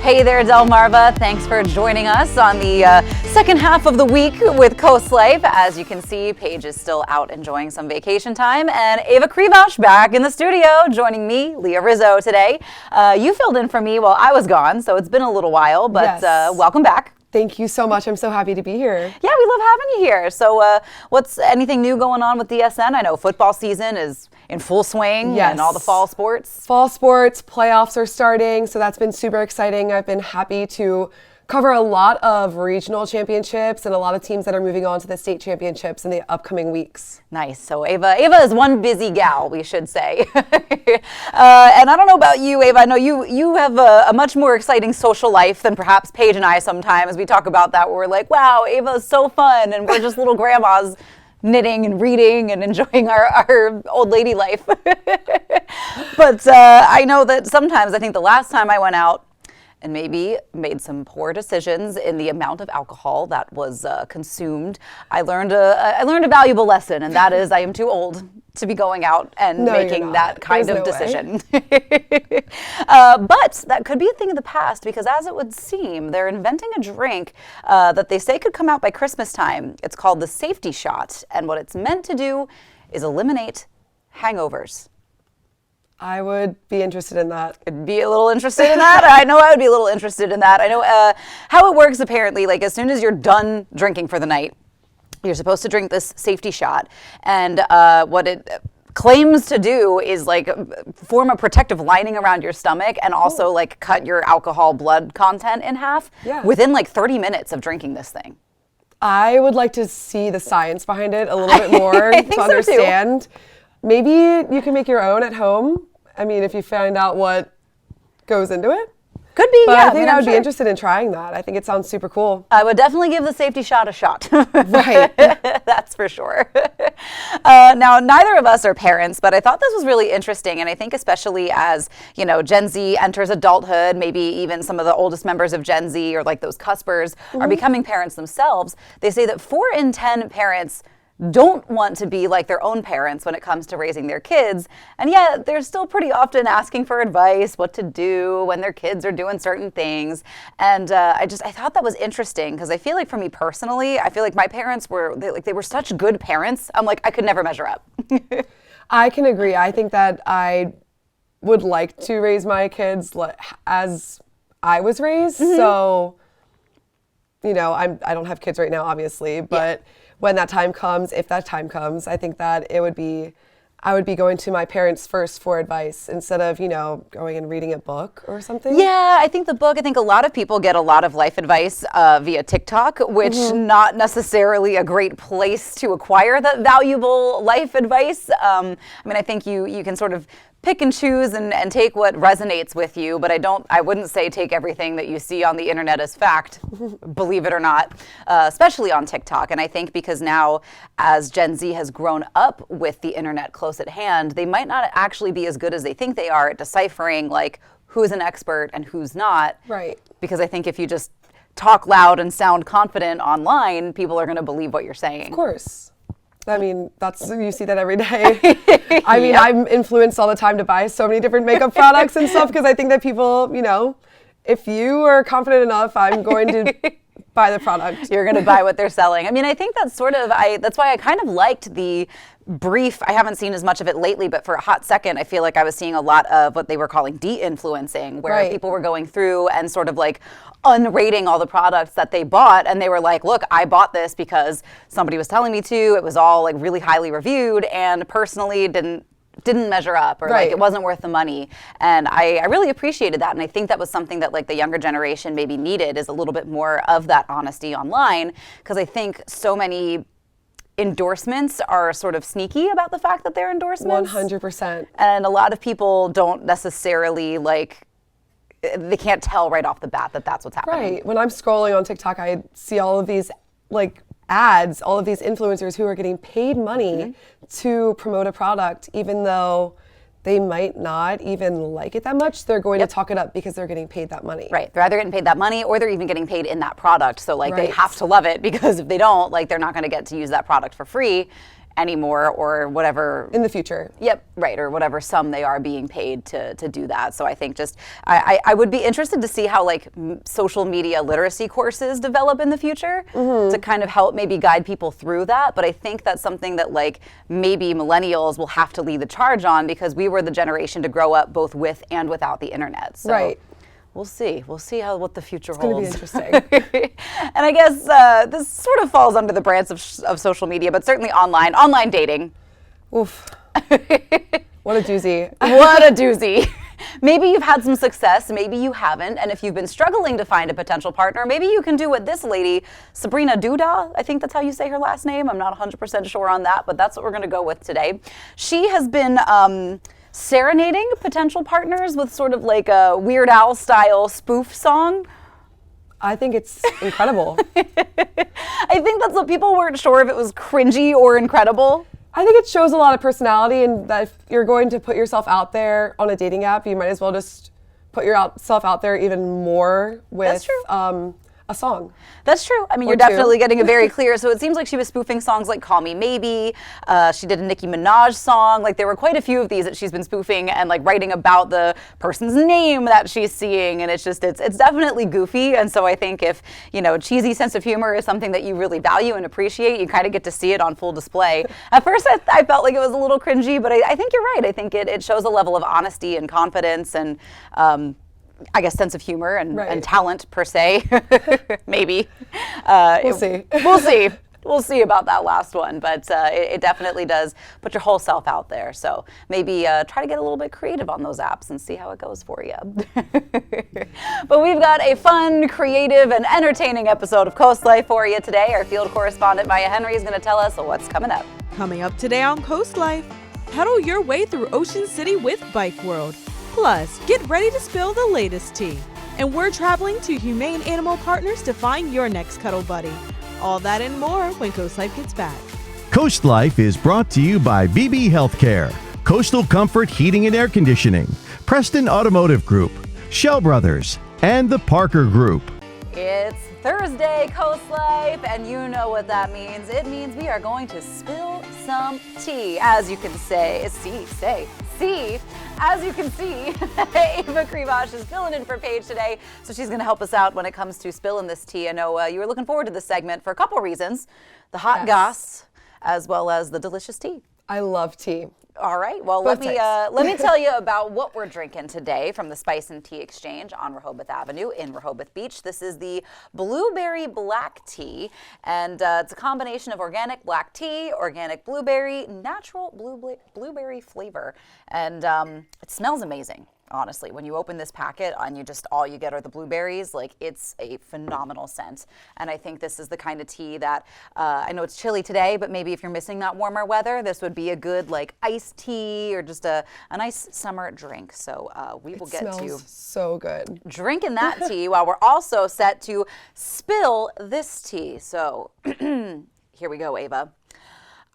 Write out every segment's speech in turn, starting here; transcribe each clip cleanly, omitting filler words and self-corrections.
Hey there, Delmarva. Thanks for joining us on the second half of the week with Coast Life. As you can see, Paige is still out enjoying some vacation time, and Ava Krivosh back in the studio, joining me, Leah Rizzo, today. You filled in for me while I was gone, so it's been a little while, but Yes. welcome back. Thank you so much. I'm so happy to be here. Yeah, we love having you here. So what's anything new going on with DSN? I know football season is in full swing, Yes. and all the fall sports. Fall sports, playoffs are starting, so that's been super exciting. I've been happy to cover a lot of regional championships and a lot of teams that are moving on to the state championships in the upcoming weeks. Nice. So Ava is one busy gal, we should say. And I don't know about you, Ava. I know you have a much more exciting social life than perhaps Paige and I sometimes. We talk about that where we're like, wow, Ava is so fun, and we're just little grandmas knitting and reading and enjoying our old lady life. But I know that sometimes, I think the last time I went out and maybe made some poor decisions in the amount of alcohol that was consumed, I learned a valuable lesson, and that is I am too old to be going out and making that kind of decision. But that could be a thing of the past, because as it would seem, they're inventing a drink that they say could come out by Christmas time. It's called the safety shot, and what it's meant to do is eliminate hangovers. I would be interested in that. I'd be a little interested in that. I know I would be a little interested in that. I know how it works apparently, like as soon as you're done drinking for the night, you're supposed to drink this safety shot. And what it claims to do is like form a protective lining around your stomach and also like cut your alcohol blood content in half within like 30 minutes of drinking this thing. I would like to see the science behind it a little bit more to understand. So too. Maybe you can make your own at home. I mean, if you find out what goes into it. Could be, But yeah. I think I would be interested in trying that. I think it sounds super cool. I would definitely give the safety shot a shot. Right. That's for sure. Now, neither of us are parents, but I thought this was really interesting. And I think especially as, you know, Gen Z enters adulthood, maybe even some of the oldest members of Gen Z or like those cuspers are becoming parents themselves. They say that 4 in 10 parents don't want to be like their own parents when it comes to raising their kids, and yet they're still pretty often asking for advice, what to do when their kids are doing certain things. And I thought that was interesting, because I feel like for me personally, I feel like my parents were they were such good parents. I'm like, I could never measure up. I can agree. I think that I would like to raise my kids as I was raised. So, you know, I don't have kids right now, obviously, but when that time comes, if that time comes, I think that I would be going to my parents first for advice instead of, you know, going and reading a book or something. Yeah, I think a lot of people get a lot of life advice via TikTok, which not necessarily a great place to acquire that valuable life advice. I mean, I think you can sort of pick and choose and take what resonates with you, but I wouldn't say take everything that you see on the internet as fact, believe it or not, especially on TikTok. And I think because now, as Gen Z has grown up with the internet close at hand, they might not actually be as good as they think they are at deciphering like who's an expert and who's not. Right. Because I think if you just talk loud and sound confident online, people are going to believe what you're saying. Of course. I mean, you see that every day. I mean, I'm influenced all the time to buy so many different makeup products and stuff, because I think that people, you know, if you are confident enough, I'm going to buy the product. You're going to buy what they're selling. I mean, I think that's that's why I kind of liked the brief. I haven't seen as much of it lately, but for a hot second, I feel like I was seeing a lot of what they were calling de-influencing, where people were going through and sort of like unrating all the products that they bought. And they were like, look, I bought this because somebody was telling me to. It was all like really highly reviewed, and personally didn't measure up, or like it wasn't worth the money. And I really appreciated that. And I think that was something that like the younger generation maybe needed, is a little bit more of that honesty online, because I think so many endorsements are sort of sneaky about the fact that they're endorsements. 100%. And a lot of people don't necessarily they can't tell right off the bat that that's what's happening. Right. When I'm scrolling on TikTok, I see all of these like ads, all of these influencers who are getting paid money to promote a product, even though they might not even like it that much. They're going to talk it up because they're getting paid that money. Right. They're either getting paid that money or they're even getting paid in that product. So like they have to love it, because if they don't, like they're not going to get to use that product for free. anymore, or whatever. In the future. Yep, right, or whatever sum they are being paid to do that. So I think just, I would be interested to see how like social media literacy courses develop in the future to kind of help maybe guide people through that. But I think that's something that like maybe millennials will have to lead the charge on, because we were the generation to grow up both with and without the internet. So Right. we'll see. We'll see what the future It's holds. going to be interesting. And I guess this sort of falls under the branch of social media, but certainly online dating. Oof. What a doozy. What a doozy. Maybe you've had some success, maybe you haven't, and if you've been struggling to find a potential partner, maybe you can do what this lady, Sabrina Duda, I think that's how you say her last name, I'm not 100% sure on that, but that's what we're going to go with today. She has been serenading potential partners with sort of like a Weird Al style spoof song. I think it's incredible. I think that's what people weren't sure if it was cringy or incredible. I think it shows a lot of personality, and that if you're going to put yourself out there on a dating app, you might as well just put yourself out there even more with That's true. A song. That's true. I mean, Or you're two. definitely getting a very clear. So it seems like she was spoofing songs like "Call Me Maybe." She did a Nicki Minaj song. Like there were quite a few of these that she's been spoofing and like writing about the person's name that she's seeing. And it's just it's definitely goofy. And so I think if cheesy sense of humor is something that you really value and appreciate, you kind of get to see it on full display. At first, I felt like it was a little cringy, but I think you're right. I think it shows a level of honesty and confidence and. I guess sense of humor and talent per se, maybe. We'll see. We'll see. We'll see about that last one, but it definitely does put your whole self out there. So maybe try to get a little bit creative on those apps and see how it goes for you. But we've got a fun, creative, and entertaining episode of Coast Life for you today. Our field correspondent Maya Henry is going to tell us what's coming up. Coming up today on Coast Life, pedal your way through Ocean City with Bike World. Plus, get ready to spill the latest tea. And we're traveling to Humane Animal Partners to find your next cuddle buddy. All that and more when Coast Life gets back. Coast Life is brought to you by BB Healthcare, Coastal Comfort Heating and Air Conditioning, Preston Automotive Group, Shell Brothers, and the Parker Group. It's Thursday, Coast Life, and you know what that means. It means we are going to spill some tea, as you can see. As you can see, Ava Krivosh is filling in for Paige today, so she's going to help us out when it comes to spilling this tea. I know you were looking forward to this segment for a couple reasons: the hot goss, as well as the delicious tea. I love tea. All right. Well, Both let me tell you about what we're drinking today from the Spice and Tea Exchange on Rehoboth Avenue in Rehoboth Beach. This is the Blueberry Black Tea, and it's a combination of organic black tea, organic blueberry, natural blueberry flavor, and it smells amazing. Honestly, when you open this packet and all you get are the blueberries, like it's a phenomenal scent. And I think this is the kind of tea that, I know it's chilly today, but maybe if you're missing that warmer weather, this would be a good like iced tea or just a nice summer drink. So we will get to so good. drinking that tea while we're also set to spill this tea. So here we go, Ava.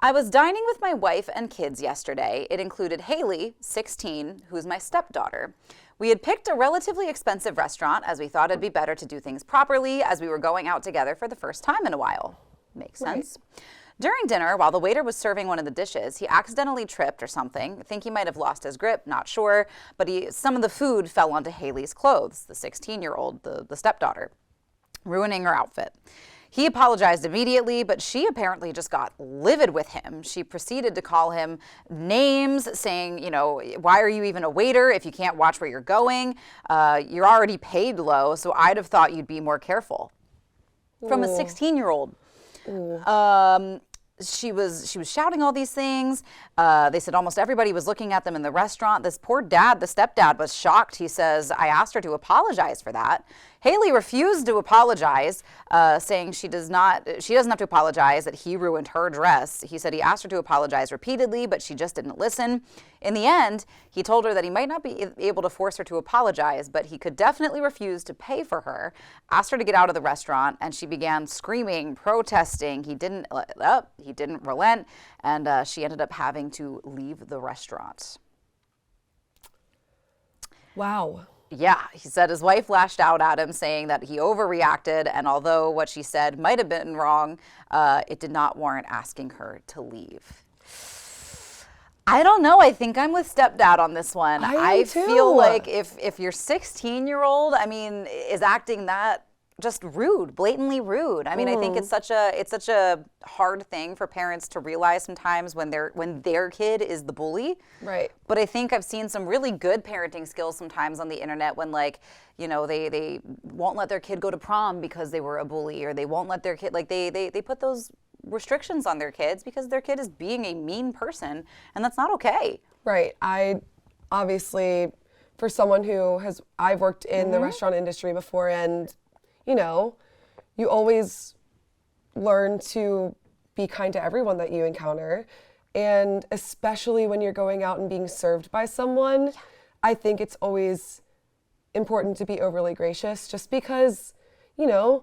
I was dining with my wife and kids yesterday. It included Haley, 16, who's my stepdaughter. We had picked a relatively expensive restaurant as we thought it'd be better to do things properly as we were going out together for the first time in a while. Makes sense. During dinner, while the waiter was serving one of the dishes, he accidentally tripped or something. I think he might have lost his grip, not sure, but some of the food fell onto Haley's clothes, the 16-year-old, the stepdaughter, ruining her outfit. He apologized immediately, but she apparently just got livid with him. She proceeded to call him names, saying, why are you even a waiter if you can't watch where you're going? You're already paid low, so I'd have thought you'd be more careful. From a 16-year-old. She was shouting all these things. They said almost everybody was looking at them in the restaurant. This poor dad, the stepdad, was shocked. He says, I asked her to apologize for that. Haley refused to apologize, saying she doesn't have to apologize, that he ruined her dress. He said he asked her to apologize repeatedly, but she just didn't listen. In the end, he told her that he might not be able to force her to apologize, but he could definitely refuse to pay for her, asked her to get out of the restaurant, and she began screaming, protesting. He didn't relent, and she ended up having to leave the restaurant. Wow. Yeah, he said his wife lashed out at him, saying that he overreacted, and although what she said might have been wrong, it did not warrant asking her to leave. I don't know. I think I'm with stepdad on this one. I am too. feel like if your 16-year-old, I mean, is acting that just rude, blatantly rude. I mean, I think it's such a hard thing for parents to realize sometimes when their kid is the bully. Right. But I think I've seen some really good parenting skills sometimes on the internet when, like, you know, they won't let their kid go to prom because they were a bully, or they won't let their kid, like, they put those restrictions on their kids because their kid is being a mean person, and that's not okay. Right. I obviously, for someone I've worked in the restaurant industry before, and you know, you always learn to be kind to everyone that you encounter. And especially when you're going out and being served by someone, I think it's always important to be overly gracious, just because, you know,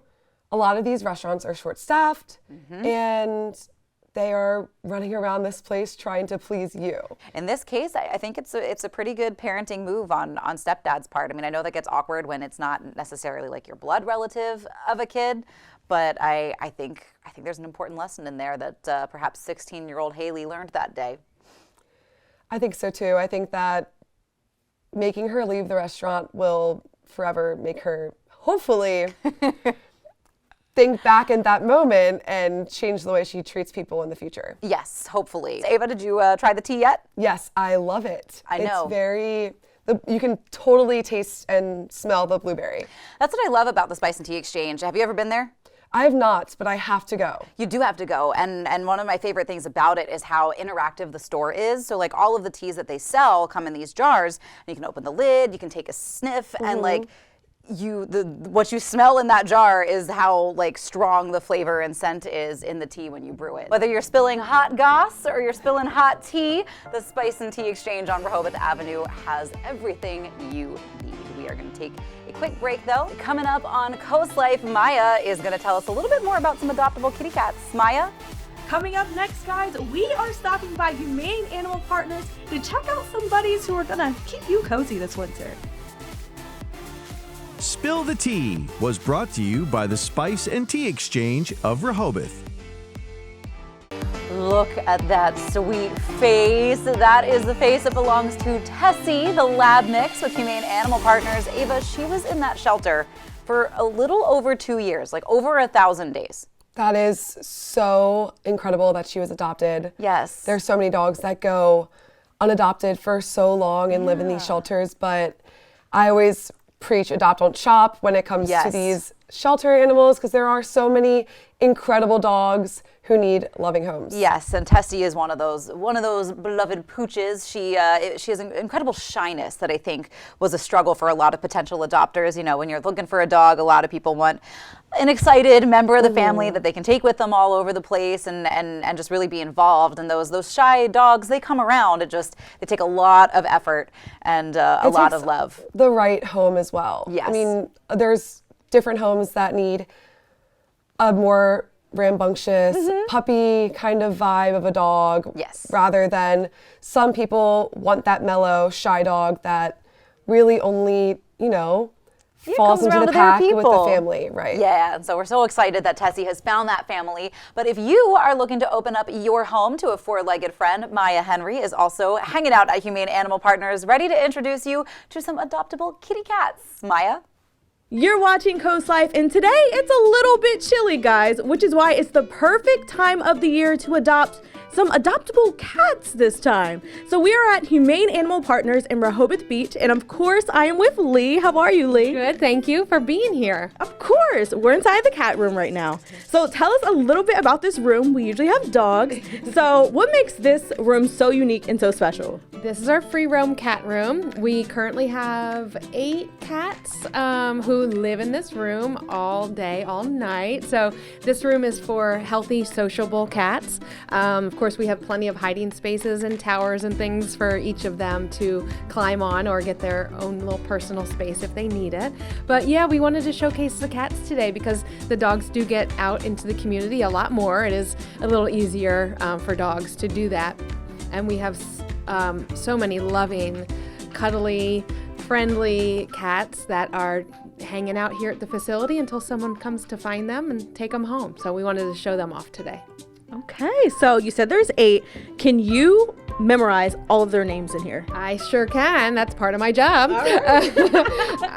a lot of these restaurants are short-staffed and they are running around this place trying to please you. In this case, I think it's a pretty good parenting move on stepdad's part. I mean, I know that gets awkward when it's not necessarily like your blood relative of a kid, but I think there's an important lesson in there that perhaps 16-year-old Haley learned that day. I think so too. I think that making her leave the restaurant will forever make her, hopefully, think back in that moment and change the way she treats people in the future. Yes, hopefully. Ava, did you try the tea yet? Yes, I love it. I know. You can totally taste and smell the blueberry. That's what I love about the Spice and Tea Exchange. Have you ever been there? I have not, but I have to go. You do have to go, and one of my favorite things about it is how interactive the store is. So, like, all of the teas that they sell come in these jars, and you can open the lid, you can take a sniff, and like, what you smell in that jar is how, like, strong the flavor and scent is in the tea when you brew it. Whether you're spilling hot goss or you're spilling hot tea, the Spice and Tea Exchange on Rehoboth Avenue has everything you need. We are going to take a quick break, though. Coming up on Coast Life, Maya is going to tell us a little bit more about some adoptable kitty cats. Maya? Coming up next, guys, we are stopping by Humane Animal Partners to check out some buddies who are gonna keep you cozy this winter. Spill the Tea was brought to you by the Spice and Tea Exchange of Rehoboth. Look at that sweet face. That is the face that belongs to Tessie, the lab mix with Humane Animal Partners. Ava, she was in that shelter for a little over 2 years, like over 1,000 days. That is so incredible that she was adopted. Yes. There's so many dogs that go unadopted for so long and live in these shelters, but I always preach adopt, don't shop when it comes to these shelter animals, because there are so many incredible dogs who need loving homes. Yes, and Tessie is one of those beloved pooches. She has an incredible shyness that I think was a struggle for a lot of potential adopters. You know, when you're looking for a dog, a lot of people want an excited member of the family that they can take with them all over the place and just really be involved. And those shy dogs, they come around. They take a lot of effort and a lot of love. The right home as well. Yes. I mean, there's different homes that need a more rambunctious puppy kind of vibe of a dog. Yes. Rather than some people want that mellow, shy dog that really only, falls into the pack with the family, right? Yeah, and so we're so excited that Tessie has found that family. But if you are looking to open up your home to a four-legged friend, Maya Henry is also hanging out at Humane Animal Partners, ready to introduce you to some adoptable kitty cats. Maya? You're watching Coast Life, and today it's a little bit chilly, guys, which is why it's the perfect time of the year to adopt some adoptable cats this time. So we are at Humane Animal Partners in Rehoboth Beach, and of course I am with Lee. How are you, Lee? Good, thank you for being here. Of course, we're inside the cat room right now. So tell us a little bit about this room. We usually have dogs. So what makes this room so unique and so special? This is our free roam cat room. We currently have 8 cats who live in this room all day, all night. So this room is for healthy, sociable cats. Of course, we have plenty of hiding spaces and towers and things for each of them to climb on or get their own little personal space if they need it. But yeah, we wanted to showcase the cats today because the dogs do get out into the community a lot more. It is a little easier for dogs to do that. And we have so many loving, cuddly, friendly cats that are hanging out here at the facility until someone comes to find them and take them home. So we wanted to show them off today. Okay, so you said there's 8. Can you memorize all of their names in here? I sure can. That's part of my job.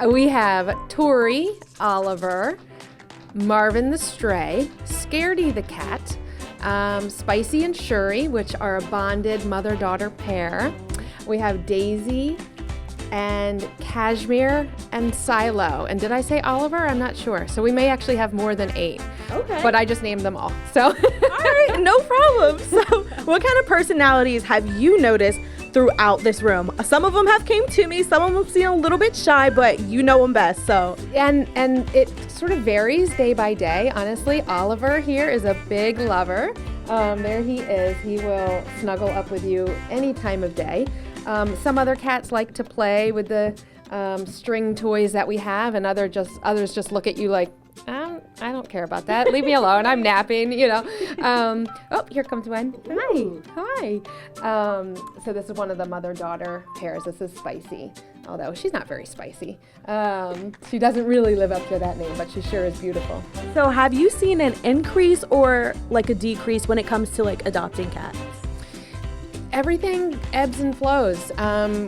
We have Tori, Oliver, Marvin the Stray, Scaredy the cat, Spicy and Shuri, which are a bonded mother-daughter pair. We have Daisy and Cashmere and Silo. And did I say Oliver? I'm not sure. So we may actually have more than 8. Okay. But I just named them all. So All right, no problem. So what kind of personalities have you noticed throughout this room? Some of them have came to me, some of them seem a little bit shy, but you know them best, so. and it sort of varies day by day. Honestly, Oliver here is a big lover. There he is. He will snuggle up with you any time of day. Some other cats like to play with the string toys that we have, and others just look at you like, I don't care about that. Leave me alone. I'm napping, Oh, here comes one. Hi. So this is one of the mother-daughter pairs. This is Spicy, although she's not very spicy. She doesn't really live up to that name, but she sure is beautiful. So have you seen an increase or like a decrease when it comes to like adopting cats? Everything ebbs and flows.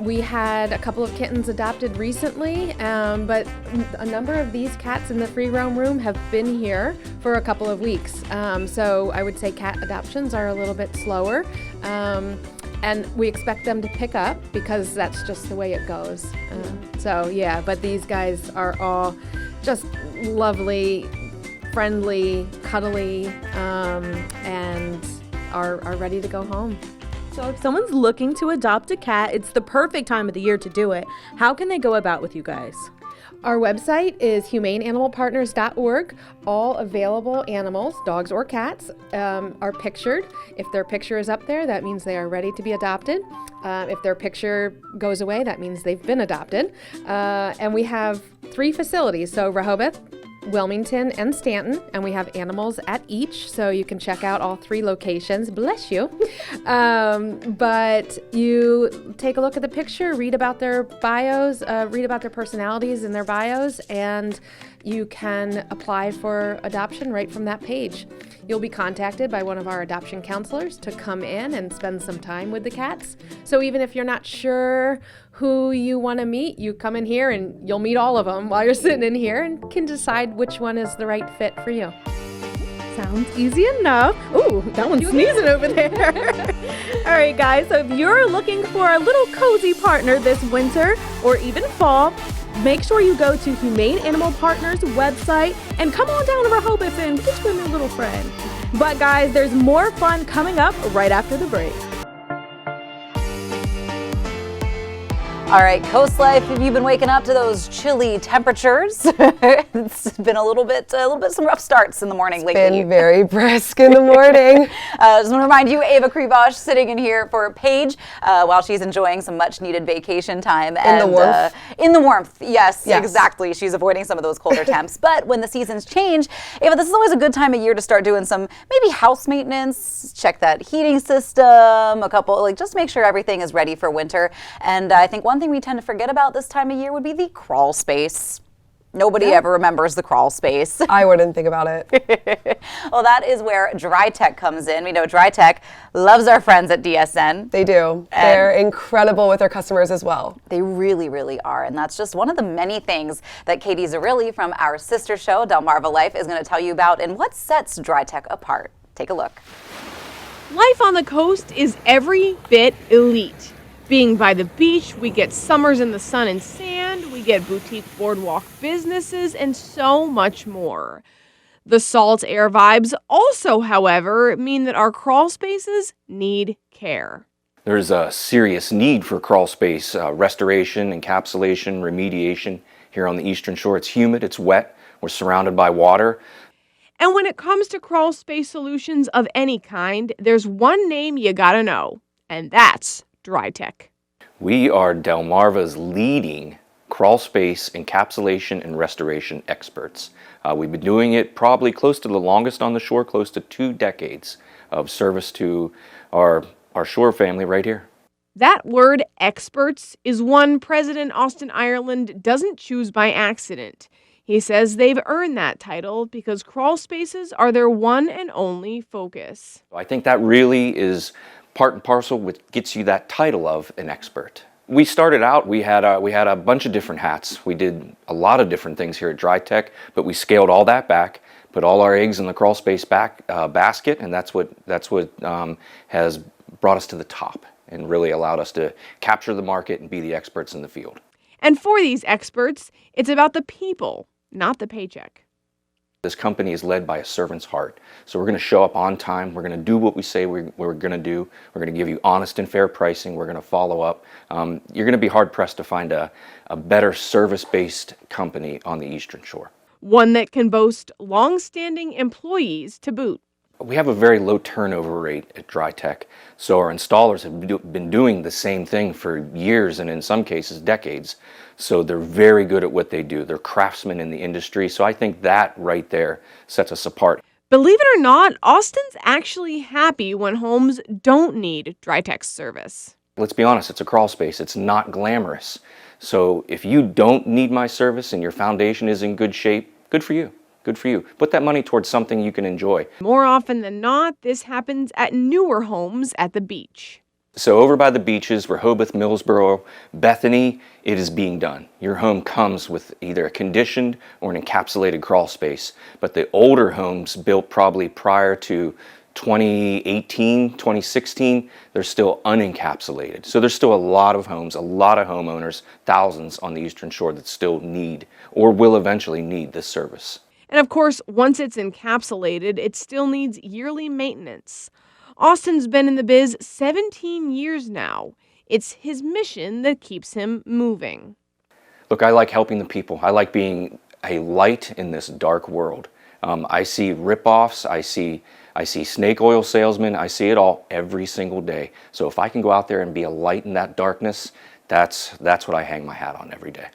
We had a couple of kittens adopted recently, but a number of these cats in the free roam room have been here for a couple of weeks. So I would say cat adoptions are a little bit slower. And we expect them to pick up because that's just the way it goes. But these guys are all just lovely, friendly, cuddly, and are ready to go home. So if someone's looking to adopt a cat, it's the perfect time of the year to do it. How can they go about with you guys? Our website is humaneanimalpartners.org. All available animals, dogs or cats, are pictured. If their picture is up there, that means they are ready to be adopted. If their picture goes away, that means they've been adopted. And we have 3 facilities, so Rehoboth, Wilmington, and Stanton, and we have animals at each, so you can check out all 3 locations. Bless you. But you take a look at the picture, read about their bios, read about their personalities in their bios, and you can apply for adoption right from that page. You'll be contacted by one of our adoption counselors to come in and spend some time with the cats. So even if you're not sure who you want to meet, you come in here and you'll meet all of them while you're sitting in here and can decide which one is the right fit for you. Sounds easy enough. Ooh, that one's sneezing over there. All right, guys, so if you're looking for a little cozy partner this winter or even fall, make sure you go to Humane Animal Partners website and come on down to Rehoboth and get you a new little friend. But guys, there's more fun coming up right after the break. All right, Coast Life, have you been waking up to those chilly temperatures? It's been a little bit some rough starts in the morning lately. Been very brisk in the morning. Just want to remind you, Ava Krivosh sitting in here for Paige while she's enjoying some much-needed vacation time. In the warmth. In the warmth, yes, exactly. She's avoiding some of those colder temps. But when the seasons change, Ava, this is always a good time of year to start doing some maybe house maintenance, check that heating system, just make sure everything is ready for winter. And I think one thing we tend to forget about this time of year would be the crawl space. Nobody ever remembers the crawl space. I wouldn't think about it. Well, that is where Dry Tech comes in. We know Dry Tech loves our friends at DSN. They do. They're incredible with their customers as well. They really, really are. And that's just one of the many things that Katie Zarilli from our sister show, Delmarva Life, is going to tell you about and what sets Dry Tech apart. Take a look. Life on the coast is every bit elite. Being by the beach, we get summers in the sun and sand, we get boutique boardwalk businesses, and so much more. The salt air vibes also, however, mean that our crawl spaces need care. There's a serious need for crawl space restoration, encapsulation, remediation. Here on the Eastern Shore, it's humid, it's wet, we're surrounded by water. And when it comes to crawl space solutions of any kind, there's one name you gotta know, and that's Dry Tech. We are Delmarva's leading crawl space encapsulation and restoration experts. We've been doing it probably close to the longest on the shore, close to 2 decades of service to our shore family right here. That word experts is one President Austin Ireland doesn't choose by accident. He says they've earned that title because crawl spaces are their one and only focus. I think that really is part and parcel with gets you that title of an expert. We started out, we had a bunch of different hats. We did a lot of different things here at DryTech, but we scaled all that back, put all our eggs in the crawl space basket, and that's what has brought us to the top and really allowed us to capture the market and be the experts in the field. And for these experts, it's about the people, not the paycheck. This company is led by a servant's heart. So we're going to show up on time. We're going to do what we say we're going to do. We're going to give you honest and fair pricing. We're going to follow up. You're going to be hard-pressed to find a better service-based company on the Eastern Shore. One that can boast long-standing employees to boot. We have a very low turnover rate at DryTech, so our installers have been doing the same thing for years and in some cases decades. So they're very good at what they do. They're craftsmen in the industry, so I think that right there sets us apart. Believe it or not, Austin's actually happy when homes don't need DryTech's service. Let's be honest, it's a crawl space. It's not glamorous. So if you don't need my service and your foundation is in good shape, good for you. Good for you. Put that money towards something you can enjoy. More often than not, this happens at newer homes at the beach. So over by the beaches, Rehoboth, Millsboro, Bethany, it is being done. Your home comes with either a conditioned or an encapsulated crawl space. But the older homes built probably prior to 2018, 2016, they're still unencapsulated. So there's still a lot of homes, a lot of homeowners, thousands on the Eastern Shore that still need or will eventually need this service. And of course, once it's encapsulated, it still needs yearly maintenance. Austin's been in the biz 17 years now. It's his mission that keeps him moving. Look, I like helping the people. I like being a light in this dark world. I see rip-offs, I see snake oil salesmen, I see it all every single day. So if I can go out there and be a light in that darkness, that's what I hang my hat on every day.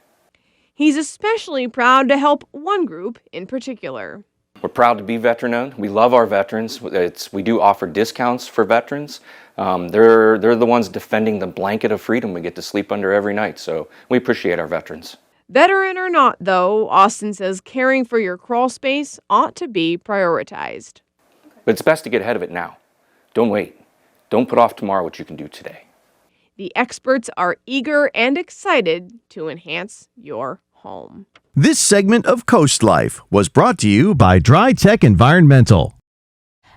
He's especially proud to help one group in particular. We're proud to be veteran-owned. We love our veterans. We do offer discounts for veterans. They're the ones defending the blanket of freedom we get to sleep under every night, so we appreciate our veterans. Veteran or not, though, Austin says caring for your crawl space ought to be prioritized. But it's best to get ahead of it now. Don't wait. Don't put off tomorrow what you can do today. The experts are eager and excited to enhance your home. This segment of Coast Life was brought to you by DryTech Environmental.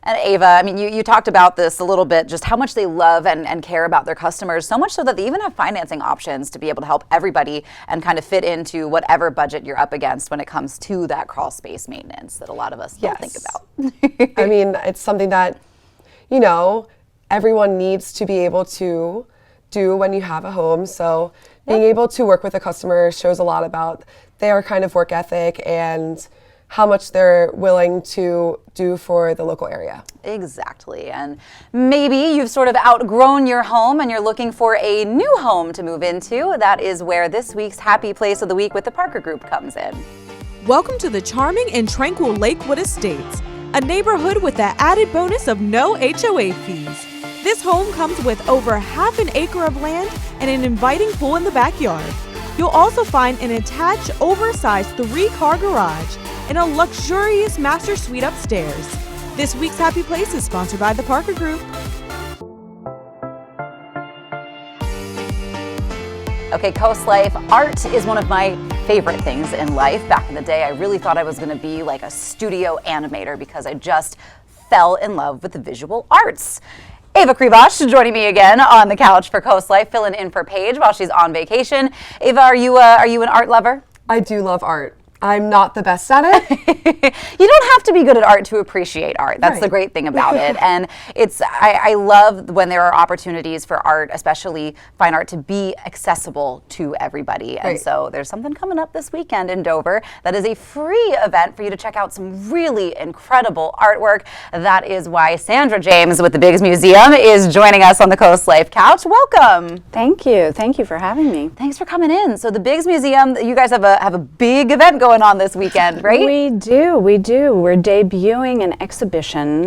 And Ava, I mean, you talked about this a little bit, just how much they love and care about their customers, so much so that they even have financing options to be able to help everybody and kind of fit into whatever budget you're up against when it comes to that crawl space maintenance that a lot of us don't think about. I mean, it's something that, you know, everyone needs to be able to do when you have a home. So being able to work with a customer shows a lot about their kind of work ethic and how much they're willing to do for the local area. Exactly. And maybe you've sort of outgrown your home and you're looking for a new home to move into. That is where this week's Happy Place of the Week with the Parker Group comes in. Welcome to the charming and tranquil Lakewood Estates, a neighborhood with the added bonus of no HOA fees. This home comes with over half an acre of land and an inviting pool in the backyard. You'll also find an attached, oversized 3-car garage and a luxurious master suite upstairs. This week's Happy Place is sponsored by the Parker Group. Okay, Coast Life, art is one of my favorite things in life. Back in the day, I really thought I was going to be like a studio animator because I just fell in love with the visual arts. Ava Krivosh joining me again on the couch for Coast Life, filling in for Paige while she's on vacation. Ava, are you an art lover? I do love art. I'm not the best at it. You don't have to be good at art to appreciate art. That's the great thing about it. And I love when there are opportunities for art, especially fine art, to be accessible to everybody. And so there's something coming up this weekend in Dover that is a free event for you to check out some really incredible artwork. That is why Sandra James with the Biggs Museum is joining us on the Coast Life couch. Welcome. Thank you. Thank you for having me. Thanks for coming in. So the Biggs Museum, you guys have a big event going on this weekend, right? We do. We're debuting an exhibition,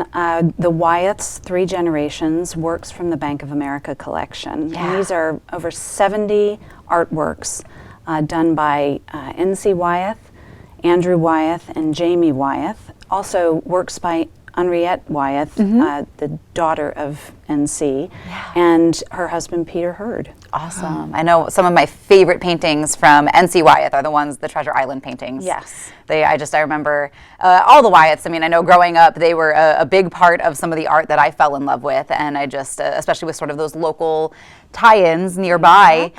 the Wyeth's 3 Generations, Works from the Bank of America collection. Yeah. And these are over 70 artworks done by N.C. Wyeth Andrew Wyeth and Jamie Wyeth. Also works by Henriette Wyeth, the daughter of NC, and her husband Peter Hurd. Awesome. I know some of my favorite paintings from NC Wyeth are the ones, the Treasure Island paintings. Yes. I remember all the Wyeths. I mean, I know growing up, they were a big part of some of the art that I fell in love with, and I just, especially with sort of those local tie-ins nearby,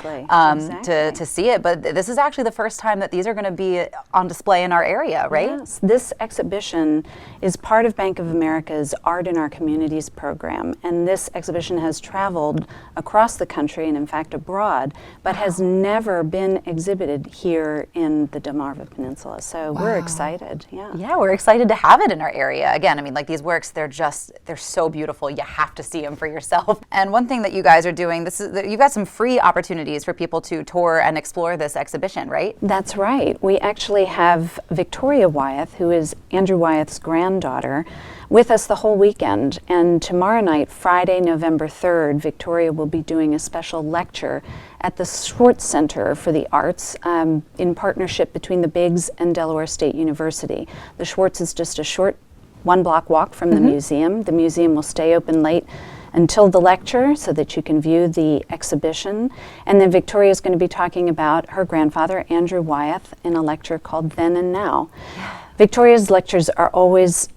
to see it. But this is actually the first time that these are going to be on display in our area, right? Yes. This exhibition is part of Bank of America's Art in Our Communities program, and this exhibition has traveled across the country and in fact abroad, but has never been exhibited here in the Delmarva Peninsula. So we're excited. Yeah, we're excited to have it in our area. Again, I mean, like these works, they're so beautiful. You have to see them for yourself. And one thing that you guys are doing, you've got some free opportunities for people to tour and explore this exhibition, right? That's right. We actually have Victoria Wyeth, who is Andrew Wyeth's granddaughter, with us the whole weekend. And tomorrow night, Friday, November 3rd, Victoria will be doing a special lecture at the Schwartz Center for the Arts in partnership between the Biggs and Delaware State University. The Schwartz is just a short one-block walk from the museum. The museum will stay open late until the lecture so that you can view the exhibition. And then Victoria is going to be talking about her grandfather, Andrew Wyeth, in a lecture called Then and Now. Victoria's lectures are always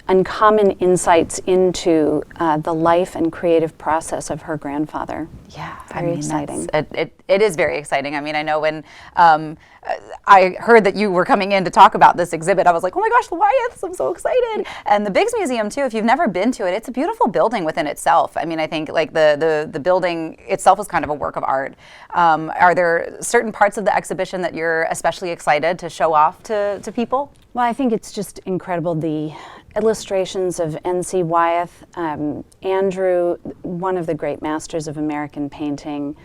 uncommon insights into the life and creative process of her grandfather. Yeah, very exciting. It is very exciting. I mean, I know when I heard that you were coming in to talk about this exhibit, I was like, oh my gosh, the Wyeths, I'm so excited. And the Biggs Museum too, if you've never been to it, it's a beautiful building within itself. I mean, I think like the building itself is kind of a work of art. Are there certain parts of the exhibition that you're especially excited to show off to people? Well, I think it's just incredible, the illustrations of N.C. Wyeth, Andrew, one of the great masters of American painting,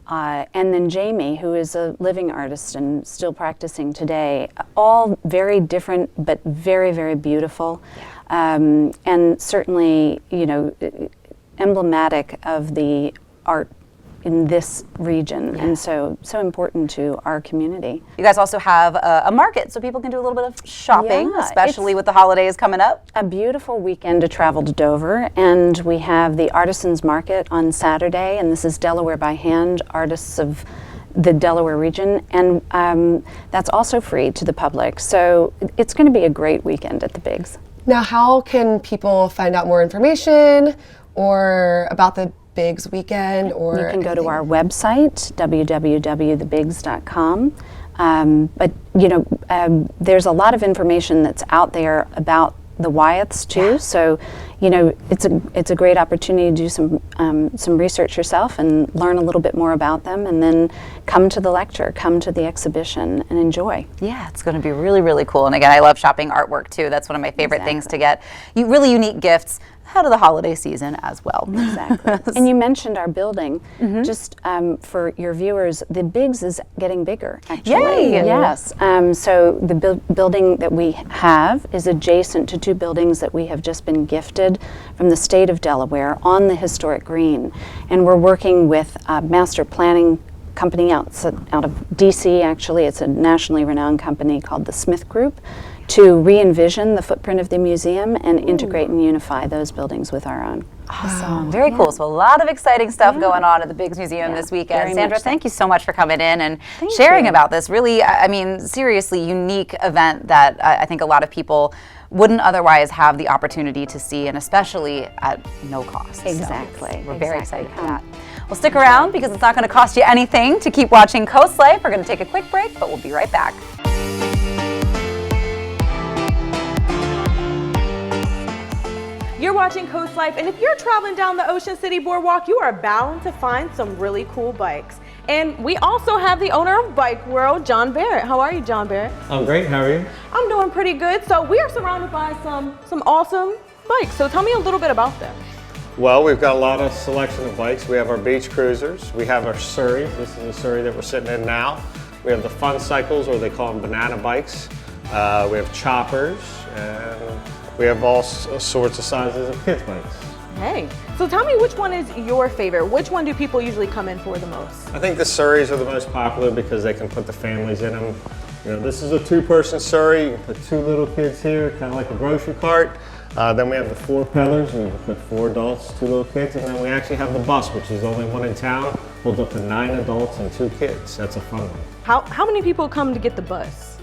and then Jamie, who is a living artist and still practicing today. All very different, but very, very beautiful, and certainly, emblematic of the art in this region, and so important to our community. You guys also have a market, so people can do a little bit of shopping, especially with the holidays coming up. A beautiful weekend to travel to Dover, and we have the Artisans Market on Saturday, and this is Delaware by Hand, artists of the Delaware region, and that's also free to the public. So it's going to be a great weekend at the Biggs. Now, how can people find out more information or about the Biggs weekend? Or you can go to our website, www.thebiggs.com. But there's a lot of information that's out there about the Wyeths too. So it's a great opportunity to do some research yourself and learn a little bit more about them, and then come to the lecture, come to the exhibition, and enjoy. Yeah, it's going to be really, really cool. And again, I love shopping artwork too. That's one of my favorite things to get. Really unique gifts ahead of the holiday season as well. Exactly. And you mentioned our building. Just for your viewers, the Biggs is getting bigger, actually. Yay! Yes. So the building that we have is adjacent to two buildings that we have just been gifted from the state of Delaware on the historic green. And we're working with a master planning company out of DC, actually. It's a nationally renowned company called the Smith Group, to re-envision the footprint of the museum and integrate and unify those buildings with our own. Awesome. Very cool. So a lot of exciting stuff going on at the Biggs Museum this weekend. Sandra, thank you so much for coming in and sharing about this really, I mean, seriously unique event that I think a lot of people wouldn't otherwise have the opportunity to see, and especially at no cost. Exactly. So we're very excited for that. Well, stick around because it's not going to cost you anything to keep watching Coast Life. We're going to take a quick break, but we'll be right back. You're watching Coast Life, and if you're traveling down the Ocean City Boardwalk, you are bound to find some really cool bikes. And we also have the owner of Bike World, John Barrett. How are you, John Barrett? I'm great, how are you? I'm doing pretty good. So we are surrounded by some awesome bikes. So tell me a little bit about them. Well, we've got a lot of selection of bikes. We have our beach cruisers. We have our Surreys. This is the Surrey that we're sitting in now. We have the fun cycles, or they call them banana bikes. We have choppers, and we have all sorts of sizes of kids bikes. Hey, so tell me, which one is your favorite? Which one do people usually come in for the most? I think the Surreys are the most popular because they can put the families in them. This is a 2-person Surrey. You can put 2 little kids here, kind of like a grocery cart. Then we have the 4 peddlers, and you can put 4 adults, 2 little kids. And then we actually have the bus, which is the only one in town. Holds up to 9 adults and 2 kids. That's a fun one. How many people come to get the bus?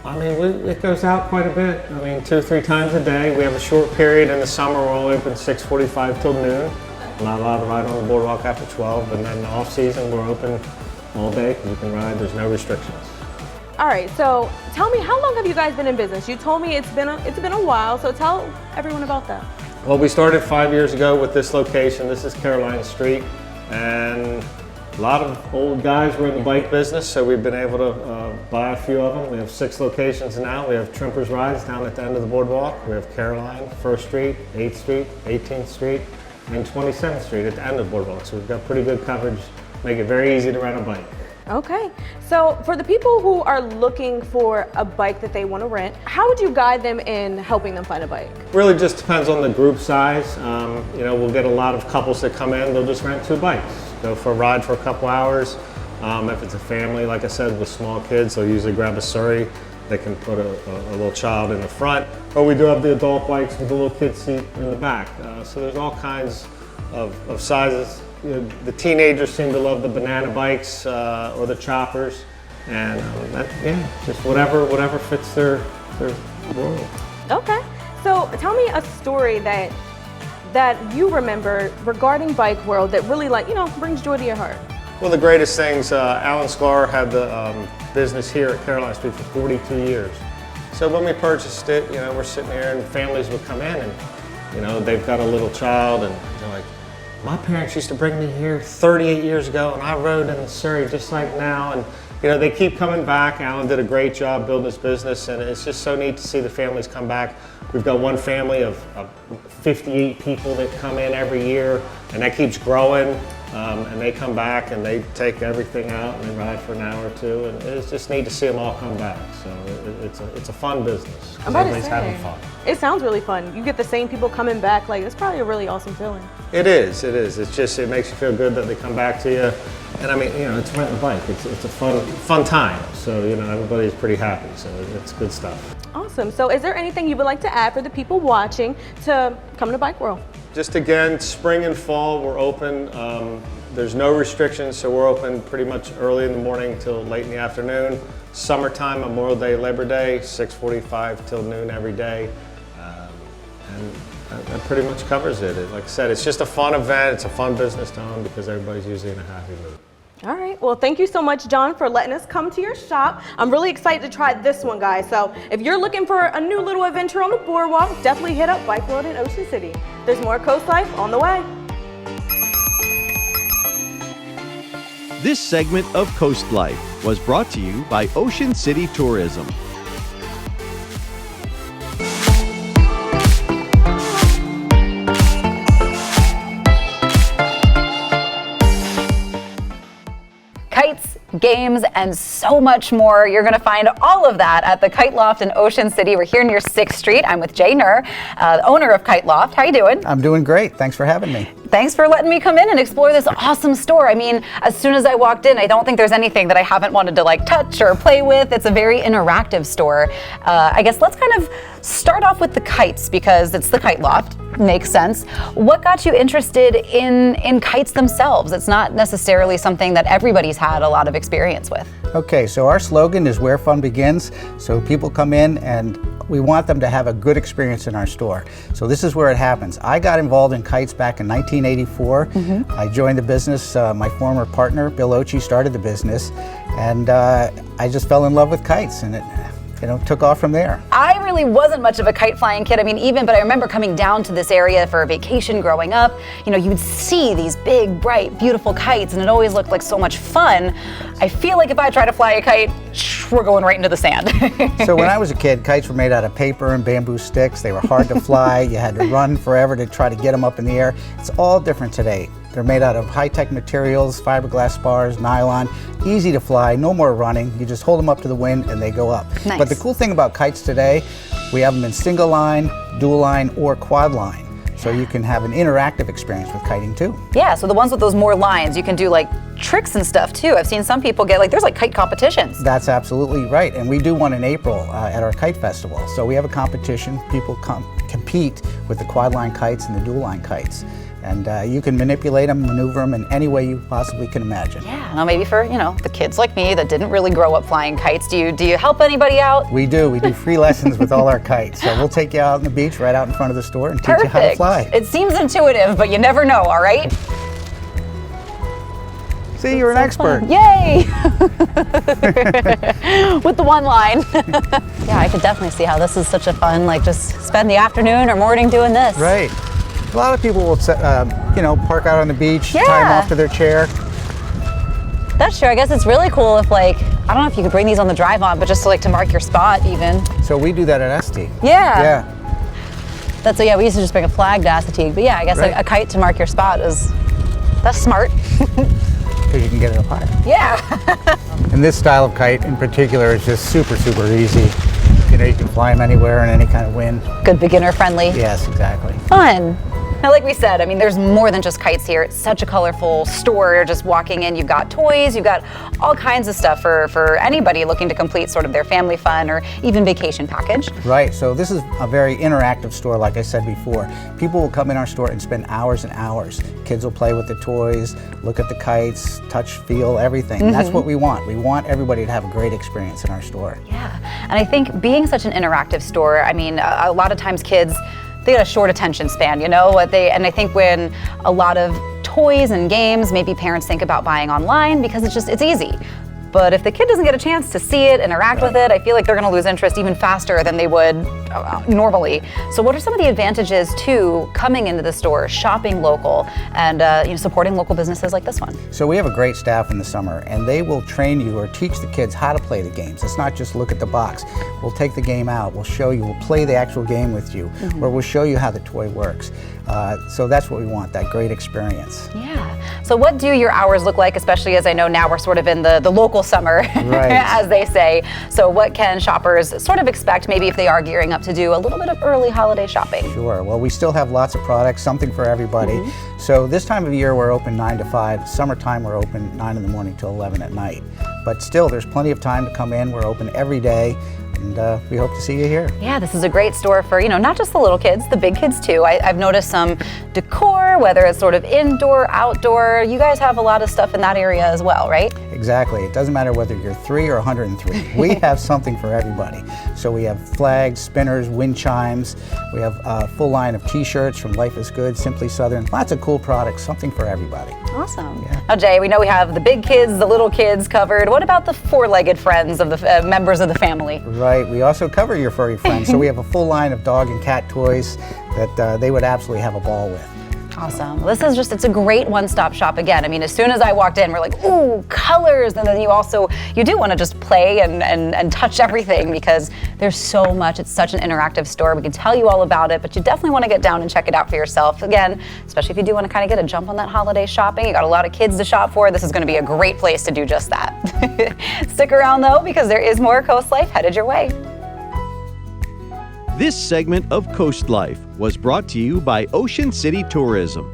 I mean, it goes out quite a bit. I mean, 2 or 3 times a day. We have a short period in the summer. We're only open 6:45 till noon. Not allowed to ride on the boardwalk after 12. And then off season, we're open all day because you can ride. There's no restrictions. All right, so tell me, how long have you guys been in business? You told me it's been a while, so tell everyone about that. Well, we started 5 years ago with this location. This is Caroline Street, and a lot of old guys were in the bike business, so we've been able to buy a few of them. We have 6 locations now. We have Trimpers Rides down at the end of the boardwalk. We have Caroline, 1st Street, 8th Street, 18th Street, and 27th Street at the end of the boardwalk. So we've got pretty good coverage, make it very easy to rent a bike. Okay, so for the people who are looking for a bike that they want to rent, how would you guide them in helping them find a bike? Really just depends on the group size. We'll get a lot of couples that come in, they'll just rent 2 bikes. Go for a ride for a couple hours. If it's a family, like I said, with small kids, they'll usually grab a Surrey. They can put a little child in the front. Or we do have the adult bikes with the little kid seat in the back. So there's all kinds of sizes. The teenagers seem to love the banana bikes or the choppers, and just whatever fits their world. Okay, so tell me a story that you remember regarding Bike World that really brings joy to your heart. One of the greatest things, Alan Sklar had the business here at Caroline Street for 42 years. So when we purchased it, we're sitting here and families would come in and they've got a little child and they're like, my parents used to bring me here 38 years ago and I rode in the Surrey just like now. And they keep coming back. Alan did a great job building his business, and it's just so neat to see the families come back. We've got one family of 58 people that come in every year, and that keeps growing. And they come back and they take everything out and they ride for an hour or 2, and it's just neat to see them all come back. So it's a fun business. Everybody's having fun. It sounds really fun. You get the same people coming back. It's probably a really awesome feeling. It is. It's just, it makes you feel good that they come back to you. And I mean, it's renting a bike. It's a fun time. So everybody's pretty happy. So it's good stuff. Awesome. So is there anything you would like to add for the people watching to come to Bike World? Just again, spring and fall, we're open. There's no restrictions, so we're open pretty much early in the morning till late in the afternoon. Summertime, Memorial Day, Labor Day, 6:45 till noon every day. And that pretty much covers it. Like I said, it's just a fun event. It's a fun business to own because everybody's usually in a happy mood. All right. Well, thank you so much, John, for letting us come to your shop. I'm really excited to try this one, guys. So if you're looking for a new little adventure on the boardwalk, definitely hit up Bike World in Ocean City. There's more Coast Life on the way. This segment of Coast Life was brought to you by Ocean City Tourism. Kites, games, and so much more. You're going to find all of that at the Kite Loft in Ocean City. We're here near 6th Street. I'm with Jay Nur, the owner of Kite Loft. How you doing? I'm doing great. Thanks for having me. Thanks for letting me come in and explore this awesome store. I mean, as soon as I walked in, I don't think there's anything that I haven't wanted to touch or play with. It's a very interactive store. I guess let's kind of start off with the kites because it's the Kite Loft. Makes sense. What got you interested in kites themselves? It's not necessarily something that everybody's had a lot of experience with. Okay, so our slogan is where fun begins. So people come in and we want them to have a good experience in our store. So this is where it happens. I got involved in kites back in 1984. I joined the business. My former partner, Bill Ochi, started the business, and I just fell in love with kites, and it took off from there. I really wasn't much of a kite flying kid. But I remember coming down to this area for a vacation growing up. You would see these big, bright, beautiful kites, and it always looked like so much fun. I feel like if I try to fly a kite, we're going right into the sand. So when I was a kid, kites were made out of paper and bamboo sticks. They were hard to fly. You had to run forever to try to get them up in the air. It's all different today. They're made out of high-tech materials, fiberglass spars, nylon, easy to fly, no more running. You just hold them up to the wind and they go up. Nice. But the cool thing about kites today, we have them in single line, dual line, or quad line. So you can have an interactive experience with kiting too. Yeah, so the ones with those more lines, you can do like tricks and stuff too. I've seen some people get like, there's like kite competitions. That's absolutely right. And we do one in April at our kite festival. So we have a competition. People compete with the quad line kites and the dual line kites. And you can manipulate them, maneuver them in any way you possibly can imagine. Yeah, now maybe for, the kids like me that didn't really grow up flying kites, do you help anybody out? We do. We do free lessons with all our kites. So we'll take you out on the beach right out in front of the store and teach you how to fly. It seems intuitive, but you never know, all right? See, you're an expert. Yay! With the one line. Yeah, I could definitely see how this is such a fun, like just spend the afternoon or morning doing this. Right. A lot of people will, park out on the beach, tie them off to their chair. That's true. I guess it's really cool if I don't know if you could bring these on the drive on, but just to mark your spot even. So we do that at ST. Yeah. Yeah. We used to just bring a flag to Assateague, but yeah, I guess a kite to mark your spot that's smart. Because you can get it up higher. Yeah. And this style of kite in particular is just super, super easy. You can fly them anywhere in any kind of wind. Good beginner friendly. Yes, exactly. Fun. Now, like we said, there's more than just kites here. It's such a colorful store. Just walking in, you've got toys, you've got all kinds of stuff for anybody looking to complete sort of their family fun or even vacation package. Right, so this is a very interactive store, like I said before. People will come in our store and spend hours and hours. Kids will play with the toys, look at the kites, touch, feel, everything. Mm-hmm. That's what we want. We want everybody to have a great experience in our store. Yeah, and I think being such an interactive store, a lot of times kids, they got a short attention span, and I think when a lot of toys and games, maybe parents think about buying online because it's easy. But if the kid doesn't get a chance to see it, interact with it, I feel like they're going to lose interest even faster than they would normally. So what are some of the advantages to coming into the store, shopping local, and supporting local businesses like this one? So we have a great staff in the summer, and they will train you or teach the kids how to play the games. It's not just look at the box. We'll take the game out, we'll show you, we'll play the actual game with you, or we'll show you how the toy works. So that's what we want, that great experience. Yeah. So what do your hours look like, especially as I know now we're sort of in the local summer, as they say. So what can shoppers sort of expect maybe if they are gearing up to do a little bit of early holiday shopping? Sure. Well, we still have lots of products, something for everybody. So this time of year we're open 9 to 5. Summertime we're open 9 in the morning till 11 at night. But still there's plenty of time to come in. We're open every day. And we hope to see you here. Yeah, this is a great store for, not just the little kids, the big kids too. I've noticed some decor, whether it's sort of indoor, outdoor. You guys have a lot of stuff in that area as well, right? Exactly. It doesn't matter whether you're 3 or 103. We have something for everybody. So we have flags, spinners, wind chimes. We have a full line of t-shirts from Life is Good, Simply Southern. Lots of cool products, something for everybody. Awesome. Yeah. Now, Jay, we know we have the big kids, the little kids covered. What about the four-legged friends of the members of the family? Right. We also cover your furry friends. So we have a full line of dog and cat toys that they would absolutely have a ball with. Awesome. This is it's a great one-stop shop again. As soon as I walked in, we're like, ooh, colors. And then you do want to just play and touch everything because there's so much. It's such an interactive store. We can tell you all about it, but you definitely want to get down and check it out for yourself. Again, especially if you do want to kind of get a jump on that holiday shopping. You got a lot of kids to shop for. This is going to be a great place to do just that. Stick around though, because there is more Coast Life headed your way. This segment of Coast Life was brought to you by Ocean City Tourism.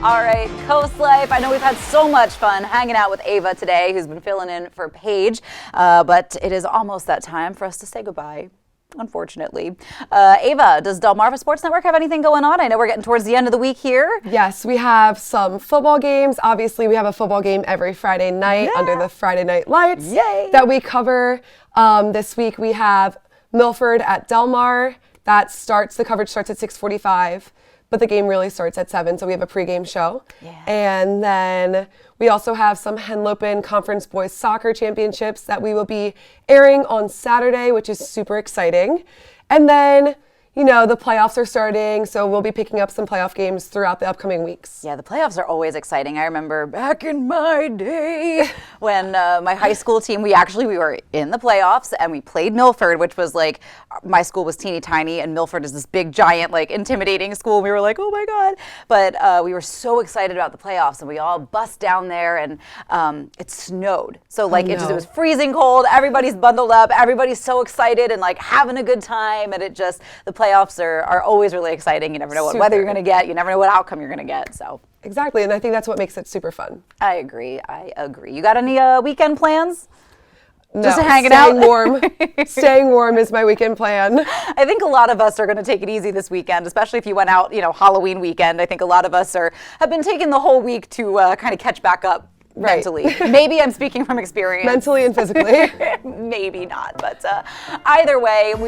All right, Coast Life. I know we've had so much fun hanging out with Ava today, who's been filling in for Paige, but it is almost that time for us to say goodbye. Unfortunately. Ava, does Delmarva Sports Network have anything going on? I know we're getting towards the end of the week here. Yes, we have some football games. Obviously, we have a football game every Friday night under the Friday Night Lights that we cover. This week we have Milford at Delmar. The coverage starts at 6:45, but the game really starts at 7, so we have a pregame show. Yeah. And then we also have some Henlopen Conference Boys Soccer Championships that we will be airing on Saturday, which is super exciting. And then, you know, the playoffs are starting, so we'll be picking up some playoff games throughout the upcoming weeks. Yeah, the playoffs are always exciting. I remember back in my day when my high school team, we were in the playoffs and we played Milford, which was like, my school was teeny tiny and Milford is this big, giant, like intimidating school. We were like, oh my God. But we were so excited about the playoffs and we all bust down there and it snowed. So like it was freezing cold. Everybody's bundled up. Everybody's so excited and like having a good time. And the playoffs are always really exciting. You never know what weather you're going to get. You never know what outcome you're going to get. So exactly, and I think that's what makes it super fun. I agree. You got any weekend plans? No, just hanging out? Staying warm. Staying warm is my weekend plan. I think a lot of us are going to take it easy this weekend, especially if you went out, Halloween weekend. I think a lot of us have been taking the whole week to kind of catch back up. Right. Mentally. Maybe I'm speaking from experience. Mentally and physically. Maybe not, but either way,